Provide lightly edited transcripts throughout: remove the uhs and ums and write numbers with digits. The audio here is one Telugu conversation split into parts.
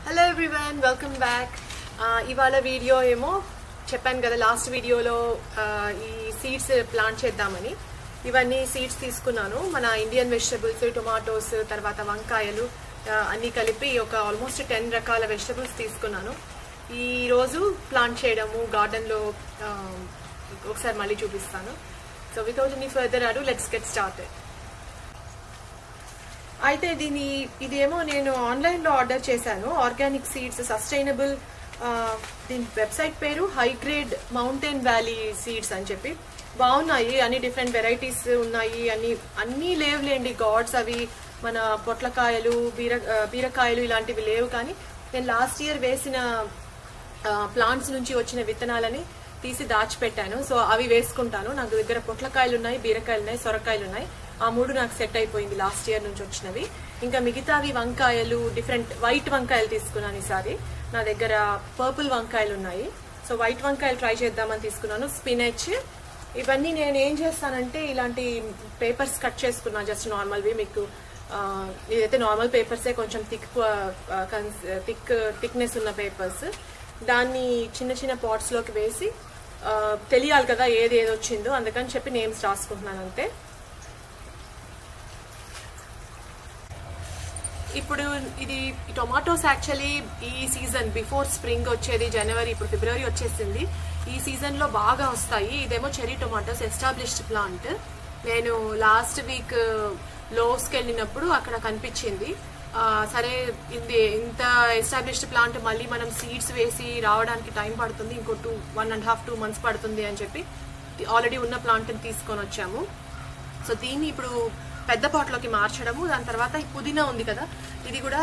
Hello everyone, welcome back. ఇవాళ వీడియో ఏమో చెప్పాను కదా లాస్ట్ వీడియోలో ఈ సీడ్స్ ప్లాంట్ చేద్దామని. ఇవన్నీ సీడ్స్ తీసుకున్నాను. మన ఇండియన్ వెజిటబుల్స్, టొమాటోస్, తర్వాత వంకాయలు అన్నీ కలిపి ఒక ఆల్మోస్ట్ 10 రకాల వెజిటబుల్స్ తీసుకున్నాను. ఈ రోజు ప్లాంట్ చేయడము గార్డెన్లో ఒకసారి మళ్ళీ చూపిస్తాను. సో వితౌట్ ఎనీ ఫర్దర్ అడు లెట్స్ గెట్ స్టార్టెడ్. అయితే ఇదేమో నేను ఆన్లైన్లో ఆర్డర్ చేశాను. ఆర్గానిక్ సీడ్స్, సస్టైనబుల్, దీని వెబ్సైట్ పేరు high grade mountain valley seeds అని చెప్పి. బాగున్నాయి, అన్ని డిఫరెంట్ వెరైటీస్ ఉన్నాయి. అన్నీ లేవులేండి గాడ్స్. అవి మన పొట్లకాయలు, బీరకాయలు ఇలాంటివి లేవు. కానీ నేను లాస్ట్ ఇయర్ వేసిన ప్లాంట్స్ నుంచి వచ్చిన విత్తనాలని తీసి దాచిపెట్టాను. సో అవి వేసుకుంటాను. నాకు దగ్గర పొట్లకాయలు ఉన్నాయి, బీరకాయలు ఉన్నాయి, సొరకాయలు ఉన్నాయి. ఆ 3 నాకు సెట్ అయిపోయింది లాస్ట్ ఇయర్ నుంచి వచ్చినవి. ఇంకా మిగతావి వంకాయలు, డిఫరెంట్ వైట్ వంకాయలు తీసుకున్నాను ఈసారి. నా దగ్గర పర్పుల్ వంకాయలు ఉన్నాయి. సో వైట్ వంకాయలు ట్రై చేద్దామని తీసుకున్నాను. స్పినచ్, ఇవన్నీ నేను ఏం చేస్తానంటే ఇలాంటి పేపర్స్ కట్ చేసుకున్నా, జస్ట్ నార్మల్వి. మీకు ఇదైతే నార్మల్ పేపర్సే, కొంచెం థిక్నెస్ ఉన్న పేపర్స్. దాన్ని చిన్న చిన్న పాట్స్లోకి వేసి తెలియాలి కదా ఏది వచ్చిందో, అందుకని చెప్పి నేమ్స్ రాసుకుంటున్నాను అంతే. ఇప్పుడు ఇది టొమాటోస్ యాక్చువల్లీ ఈ సీజన్ బిఫోర్ స్ప్రింగ్ వచ్చేది జనవరి, ఇప్పుడు ఫిబ్రవరి వచ్చేసింది. ఈ సీజన్లో బాగా వస్తాయి. ఇదేమో చెరీ టొమాటోస్, ఎస్టాబ్లిష్డ్ ప్లాంట్. నేను లాస్ట్ వీక్ లోస్కి వెళ్ళినప్పుడు అక్కడ కనిపించింది. సరే ఇది ఇంత ఎస్టాబ్లిష్డ్ ప్లాంట్ మళ్ళీ మనం సీడ్స్ వేసి రావడానికి టైం పడుతుంది, ఇంకో 1.5-2 months పడుతుంది అని చెప్పి ఆల్రెడీ ఉన్న ప్లాంట్ని తీసుకొని వచ్చాము. సో దీన్ని ఇప్పుడు పెద్ద పాట్లోకి మార్చడము. దాని తర్వాత ఈ పుదీనా ఉంది కదా, ఇది కూడా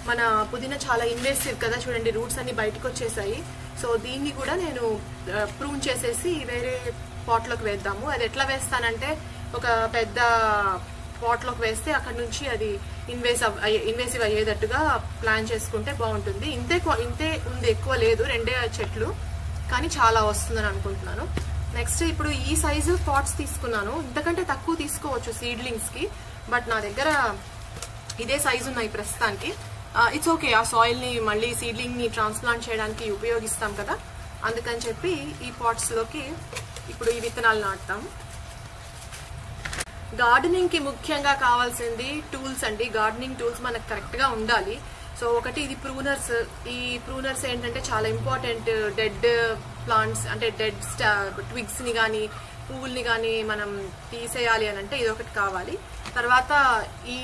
మన పుదీనా చాలా ఇన్వేసివ్ కదా, చూడండి రూట్స్ అన్ని బయటకు వచ్చేసాయి. సో దీన్ని కూడా నేను ప్రూన్ చేసేసి వేరే పాట్లోకి వేద్దాము. అది ఎట్లా వేస్తానంటే ఒక పెద్ద పాట్లోకి వేస్తే అక్కడ నుంచి అది ఇన్వేసివ్ అయ్యేటట్టుగా ప్లాన్ చేసుకుంటే బాగుంటుంది. ఇంతే ఉంది, ఎక్కువ లేదు, 2 చెట్లు, కానీ చాలా వస్తుందని అనుకుంటున్నాను. నెక్స్ట్ ఇప్పుడు ఈ సైజు పాట్స్ తీసుకున్నాను. ఇంతకంటే తక్కువ తీసుకోవచ్చు సీడ్లింగ్స్ కి, బట్ నా దగ్గర ఇదే సైజు ఉన్నాయి ప్రస్తుతానికి. ఇట్స్ ఓకే, ఆ సాయిల్ ని మళ్ళీ సీడ్లింగ్ ని ట్రాన్స్ప్లాంట్ చేయడానికి ఉపయోగిస్తాం కదా, అందుకని చెప్పి ఈ పాట్స్ లోకి ఇప్పుడు ఈ విత్తనాలు నాటుతాం. గార్డెనింగ్ కి ముఖ్యంగా కావాల్సింది టూల్స్ అండి. గార్డెనింగ్ టూల్స్ మనకు కరెక్ట్ గా ఉండాలి. సో ఒకటి ఇది ప్రూనర్స్. ఈ ప్రూనర్స్ ఏంటంటే చాలా ఇంపార్టెంట్. డెడ్ ప్లాంట్స్ అంటే డెడ్ ట్విగ్స్ ని కానీ పువ్వుల్ని కానీ మనం తీసేయాలి అని అంటే ఇది ఒకటి కావాలి. తర్వాత ఈ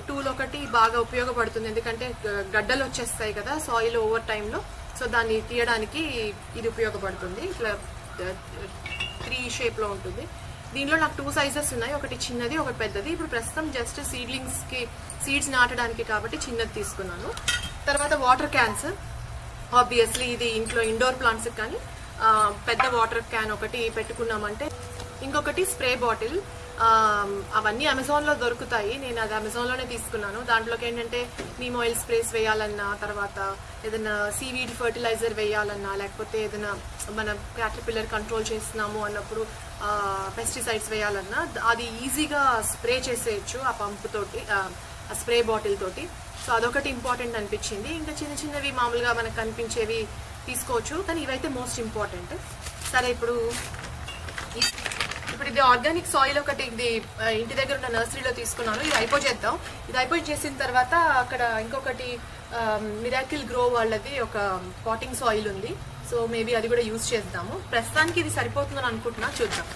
టూల్ ఒకటి బాగా ఉపయోగపడుతుంది, ఎందుకంటే గడ్డలు వచ్చేస్తాయి కదా సాయిల్ ఓవర్ టైంలో. సో దాన్ని తీయడానికి ఇది ఉపయోగపడుతుంది. ఇట్లా 3 షేప్లో ఉంటుంది. దీనిలో నాకు 2 సైజెస్ ఉన్నాయి, ఒకటి చిన్నది, ఒకటి పెద్దది. ఇప్పుడు ప్రస్తుతం జస్ట్ సీడ్స్ నాటడానికి కాబట్టి చిన్నది తీసుకున్నాను. తర్వాత వాటర్ క్యాన్స్, ఆబ్వియస్లీ ఇది ఇంట్లో ఇండోర్ ప్లాంట్స్ కానీ పెద్ద వాటర్ క్యాన్ ఒకటి పెట్టుకున్నామంటే. ఇంకొకటి స్ప్రే బాటిల్, అవన్నీ అమెజాన్లో దొరుకుతాయి. నేను అది అమెజాన్లోనే తీసుకున్నాను. దాంట్లోకి ఏంటంటే నీమ్ ఆయిల్ స్ప్రేస్ వేయాలన్నా, తర్వాత ఏదైనా సీవీడ్ ఫర్టిలైజర్ వేయాలన్నా, లేకపోతే ఏదైనా మన క్యాటర్పిల్లర్ కంట్రోల్ చేస్తున్నాము అన్నప్పుడు పెస్టిసైడ్స్ వేయాలన్నా అది ఈజీగా స్ప్రే చేసేయచ్చు ఆ పంపు తోటి, ఆ స్ప్రే బాటిల్ తోటి. సో అదొకటి ఇంపార్టెంట్ అనిపించింది. ఇంకా చిన్న చిన్నవి మామూలుగా మనకు కనిపించేవి తీసుకోవచ్చు, కానీ ఇవైతే మోస్ట్ ఇంపార్టెంట్. సరే ఇప్పుడు ఇది ఆర్గానిక్ సాయిల్ ఒకటి, ఇది ఇంటి దగ్గర ఉన్న నర్సరీలో తీసుకున్నాను. ఇది అయిపోయేద్దాం. ఇది అయిపోయేసిన తర్వాత అక్కడ ఇంకొకటి మిరాకిల్ గ్రో వాళ్ళది ఒక పాటింగ్ సాయిల్ ఉంది. సో మేబీ అది కూడా యూజ్ చేద్దాము. ప్రస్తుతానికి ఇది సరిపోతుందని అనుకుంటున్నా, చూద్దాం.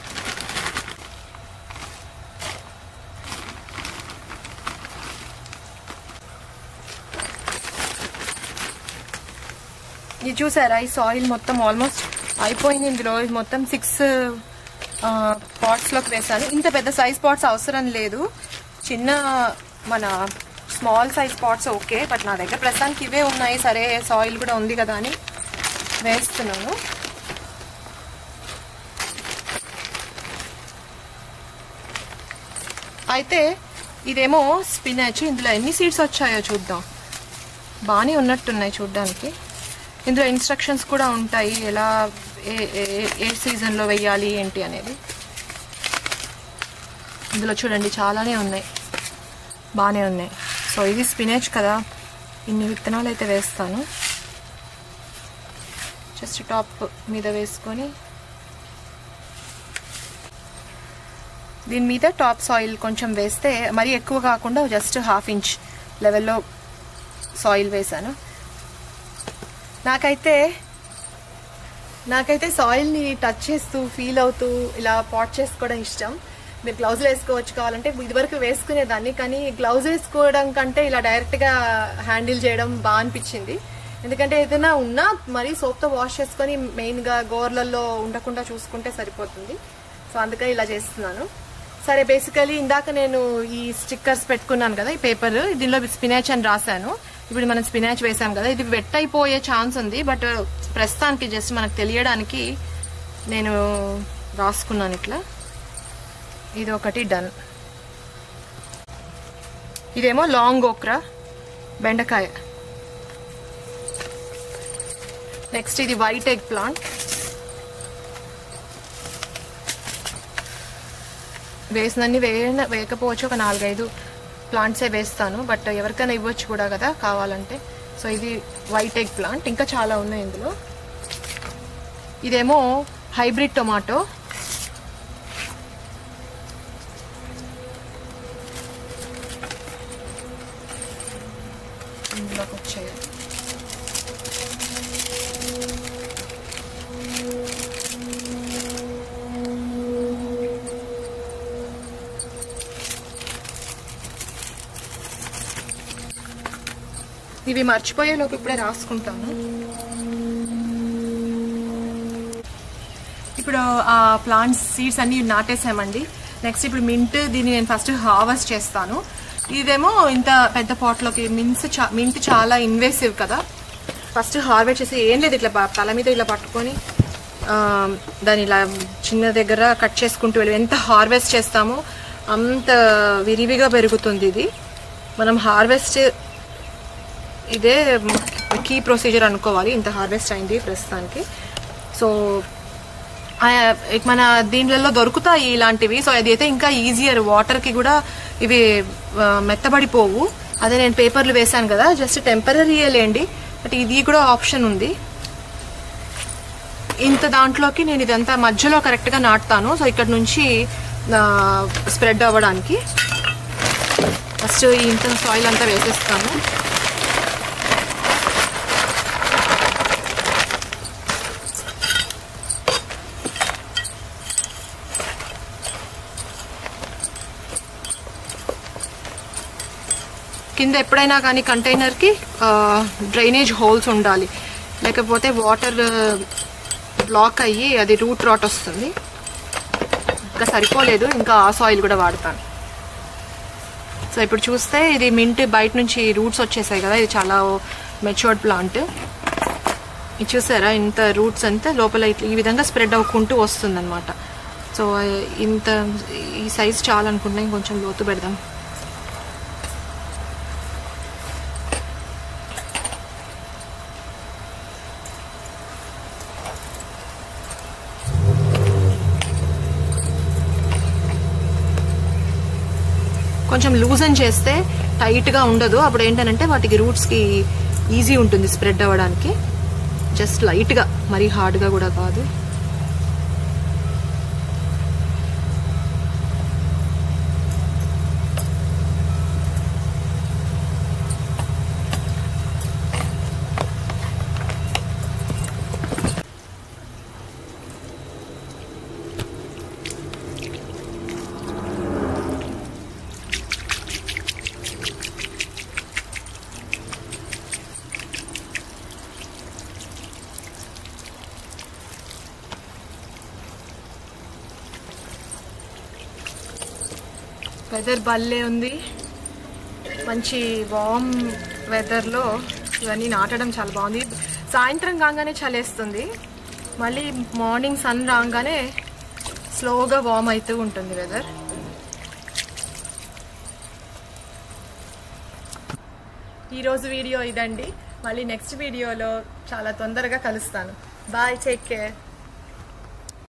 ఇది చూసారా, ఈ సాయిల్ మొత్తం ఆల్మోస్ట్ అయిపోయింది. ఇందులో మొత్తం 6 పాట్స్లోకి వేసాను. ఇంత పెద్ద సైజ్ పాట్స్ అవసరం లేదు, చిన్న మన small size pots okay. But నా దగ్గర ప్రస్తుతానికి ఇవే ఉన్నాయి. సరే సాయిల్ కూడా ఉంది కదా అని వేస్తున్నాను. అయితే ఇదేమో స్పినచ్. ఇందులో ఎన్ని సీడ్స్ వచ్చాయో చూద్దాం. బాగానే ఉన్నట్టున్నాయి చూడ్డానికి. ఇందులో ఇన్స్ట్రక్షన్స్ కూడా ఉంటాయి, ఎలా ఏ సీజన్లో వేయాలి ఏంటి అనేది. ఇందులో చూడండి చాలానే ఉన్నాయి, బాగానే ఉన్నాయి. సో ఇది స్పినచ్ కదా, ఇన్ని విత్తనాలు అయితే వేస్తాను. జస్ట్ టాప్ మీద వేసుకొని దీని మీద టాప్ సాయిల్ కొంచెం వేస్తే మరీ ఎక్కువ కాకుండా జస్ట్ 1/2 ఇంచ్ లెవెల్లో సాయిల్ వేసాను. నాకైతే సాయిల్ని టచ్ చేస్తూ ఫీల్ అవుతూ ఇలా పాట్ చేసుకోవడం ఇష్టం. మీరు గ్లౌజులు వేసుకోవచ్చు కావాలంటే, ఇదివరకు వేసుకునేదాన్ని, కానీ గ్లౌజ్ వేసుకోవడం కంటే ఇలా డైరెక్ట్గా హ్యాండిల్ చేయడం బాగా అనిపించింది. ఎందుకంటే ఏదైనా ఉన్నా మరీ సోప్తో వాష్ చేసుకొని మెయిన్గా గోర్లల్లో ఉండకుండా చూసుకుంటే సరిపోతుంది. సో అందుకని ఇలా చేస్తున్నాను. సరే, బేసికలీ ఇందాక నేను ఈ స్టిక్కర్స్ పెట్టుకున్నాను కదా, ఈ పేపర్, దీనిలో స్పినాచ్ అని రాశాను. ఇప్పుడు మనం స్పినాచ్ వేసాం కదా, ఇది వెట్ అయిపోయే ఛాన్స్ ఉంది. బట్ ప్రస్తుతానికి జస్ట్ మనకు తెలియడానికి నేను రాసుకున్నాను ఇట్లా. ఇది ఒకటి డన్. ఇదేమో లాంగ్ ఓక్రా, బెండకాయ. నెక్స్ట్ ఇది వైట్ ఎగ్ ప్లాంట్. వేసినన్ని వేయకపోవచ్చు, ఒక 4-5 ప్లాంట్సే వేస్తాను. బట్ ఎవరికైనా ఇవ్వచ్చు కూడా కదా కావాలంటే. సో ఇది వైట్ ఎగ్ ప్లాంట్. ఇంకా చాలా ఉన్నాయి ఇందులో. ఇదేమో హైబ్రిడ్ టొమాటో. ఇందులోకి వచ్చాయి. ఇవి మర్చిపోయేలోపు ఇప్పుడే రాసుకుంటాను. ఇప్పుడు ఆ ప్లాంట్స్ సీడ్స్ అన్ని నాటేసామండి. నెక్స్ట్ ఇప్పుడు మింట్, దీన్ని నేను ఫస్ట్ హార్వెస్ట్ చేస్తాను. ఇదేమో ఇంత పెద్ద పాట్లోకి మింట్ చాలా ఇన్వేసివ్ కదా. ఫస్ట్ హార్వెస్ట్ చేసి ఏం లేదు, ఇట్లా తల మీద ఇలా పట్టుకొని దాన్ని ఇలా చిన్న దగ్గర కట్ చేసుకుంటూ వెళ్ళి ఎంత హార్వెస్ట్ చేస్తామో అంత విరివిగా పెరుగుతుంది. ఇది మనం హార్వెస్ట్, ఇదే కీ ప్రొసీజర్ అనుకోవాలి. ఇంత హార్వెస్ట్ అయింది ప్రస్తుతానికి. సో మన దీంట్లో దొరుకుతాయి ఇలాంటివి. సో అది అయితే ఇంకా ఈజియర్, వాటర్కి కూడా ఇవి మెత్తబడిపోవు. అదే నేను పేపర్లు వేసాను కదా, జస్ట్ టెంపరీయే లేండి, బట్ ఇది కూడా ఆప్షన్ ఉంది. ఇంత దాంట్లోకి నేను ఇదంతా మధ్యలో కరెక్ట్గా నాటుతాను. సో ఇక్కడ నుంచి స్ప్రెడ్ అవ్వడానికి ఫస్ట్ ఇంత సాయిల్ అంతా వేసేస్తాను. కింద ఎప్పుడైనా కానీ కంటైనర్కి డ్రైనేజ్ హోల్స్ ఉండాలి, లేకపోతే వాటర్ బ్లాక్ అయ్యి అది రూట్ రాట్ వస్తుంది. ఇంకా సరిపోలేదు, ఇంకా ఆ సాయిల్ కూడా వాడతాను. సో ఇప్పుడు చూస్తే ఇది మింట్ బయట నుంచి రూట్స్ వచ్చేసాయి కదా, ఇది చాలా మెచ్యూర్డ్ ప్లాంట్. ఇది చూసారా, ఇంత రూట్స్ అంతా లోపల ఈ విధంగా స్ప్రెడ్ అవ్వుకుంటూ వస్తుంది అనమాట. సో ఇంత ఈ సైజ్ చాలా అనుకుంటున్నా, ఇంకొంచెం లోతు పెడదాం. కొంచెం లూజన్ చేస్తే టైట్గా ఉండదు. అప్పుడు ఏంటంటే వాటికి రూట్స్కి ఈజీ ఉంటుంది స్ప్రెడ్ అవ్వడానికి. జస్ట్ లైట్గా, మరీ హార్డ్గా కూడా కాదు. వెదర్ భలే ఉంది, మంచి వామ్ వెదర్లో ఇవన్నీ నాటడం చాలా బాగుంది. సాయంత్రం కాగానే చలేస్తుంది, మళ్ళీ మార్నింగ్ సన్ రాగానే స్లోగా వామ్ అవుతూ ఉంటుంది వెదర్. ఈరోజు వీడియో ఇదండి. మళ్ళీ నెక్స్ట్ వీడియోలో చాలా తొందరగా కలుస్తాను. Bye, take care.